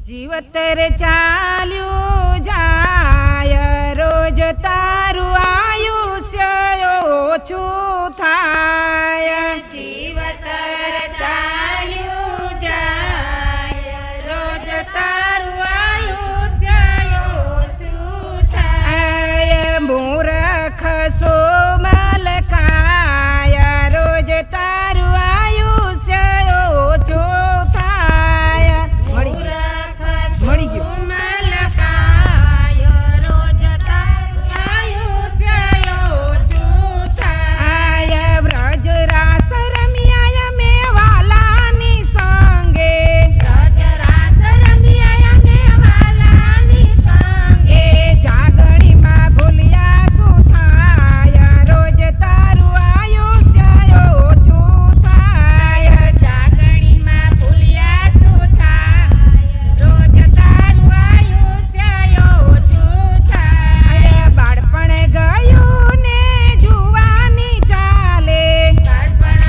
જીવતર ચાલ્યું જાય રોજ તારું આયુષ્ય ઓછું થાય. જીવતર ચાલ્યું જાય રોજ તારું આયુષ્ય ઓછું થાય. મૂર્ખ સોમલ કાય રોજ તારું આયુષ્ય ઓછું થાય. મળી ગયું. મલકાય રોજ તારું આયુષ્ય ઓછું થાય. વ્રજ રાસ રમ્યા મે વાલાની સંગે. વ્રજ રાસ રમ્યા મે વાલાની સંગે. જાગણીમાં ભૂલ્યા શું થાય રોજ તારું આયુષ્ય ઓછું થાય. જાગણીમાં ભૂલ્યા શું થાય રોજ તારું આયુષ્ય ઓછું થાય. બાળપણ ગયું ને જુવાની ચાલે. બાળપણ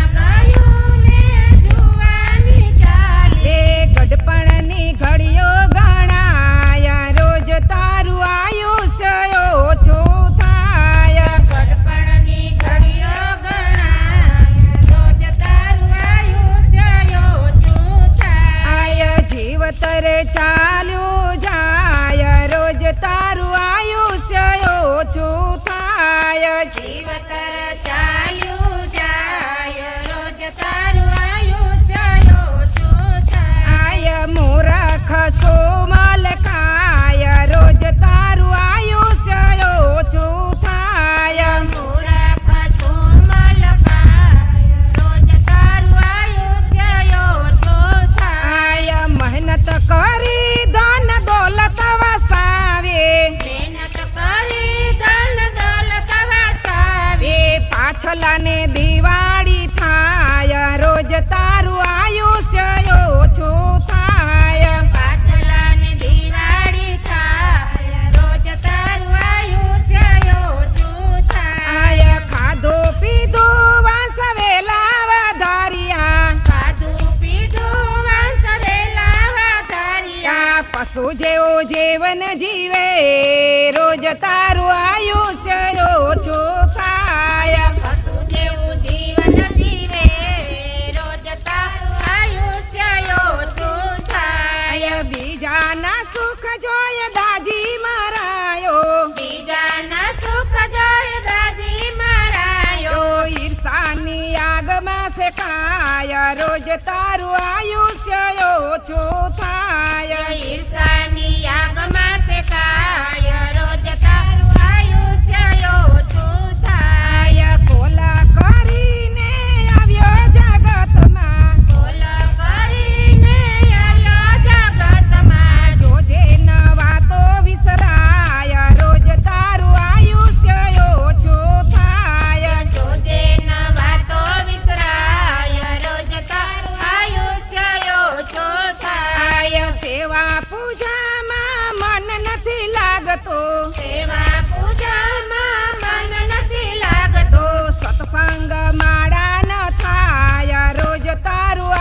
ગયું ને જુવાની ચાલે. ગઢપણની ઘડીઓ ગણાય રોજ તારું આયુષ્ય ઓછું થાય. ગઢપણની ઘડીઓ ગણાય રોજ તારું આયુષ્ય ઓછું થાય. જીવતર ચાલ્યું જાય રોજ તારું આયુષ્ય ઓછું થાય. જીવતર ચાલ્યું જાય રોજ તારું આયુષ્ય ઓછું થાય. મૂર્ખ સોમલ કાય રોજ તારું આયુષ્ય ઓછું થાય. મૂર્ખ સોમલ કાય રોજ તારું આયુષ્ય ઓછું થાય. મહેનત કરી ધન દોલત વસાવે. મહેનત કરી ધન દોલત વસાવે. પાછલાને દિવાળી થાય રોજ તારું આયુષ્ય ઓછું થાય. પાછલાને દિવાળી થાય રોજ તારું આયુષ્ય ઓછું થાય. ખાધું પીધું વાસવેલા વધાર્યા. ખાધું પીધું વાંસવેલા વધાર્યા. પશુ જેવું જીવન જીવે રોજ તારું આયુષ્ય ઓછું થાય. પશુ જેવું જીવન જીવે રોજ તારું આયુષ્ય ઓછું થાય. બીજાના સુખ જોય દાજી મરાયો. બીજાના સુખ જોઈ દાદી મરાયો. ઈર્ષાની આગમાં શેકાય રોજ તારું આયુષ્ય ઓછું થાય. ઈર્ષાની આગમાં શેકાય રોજ તારું આયુષ્ય ઓછું થાય. કોલા કરીને આવ્યો જગતમાં. બોલ કરીને આવ્યો જગતમાં. જોજે નવા તો વિસરાય રોજ તારું આયુષ્ય ઓછું થાય. જોજે નવા તો વિસરાય રોજ તારું આયુષ્ય ઓછું થાય. સેવા પૂજામાં મન નથી લાગતો. સેવા પૂજામાં મન નથી લાગતો. સત્સંગ માળા ન થાય રોજ તારું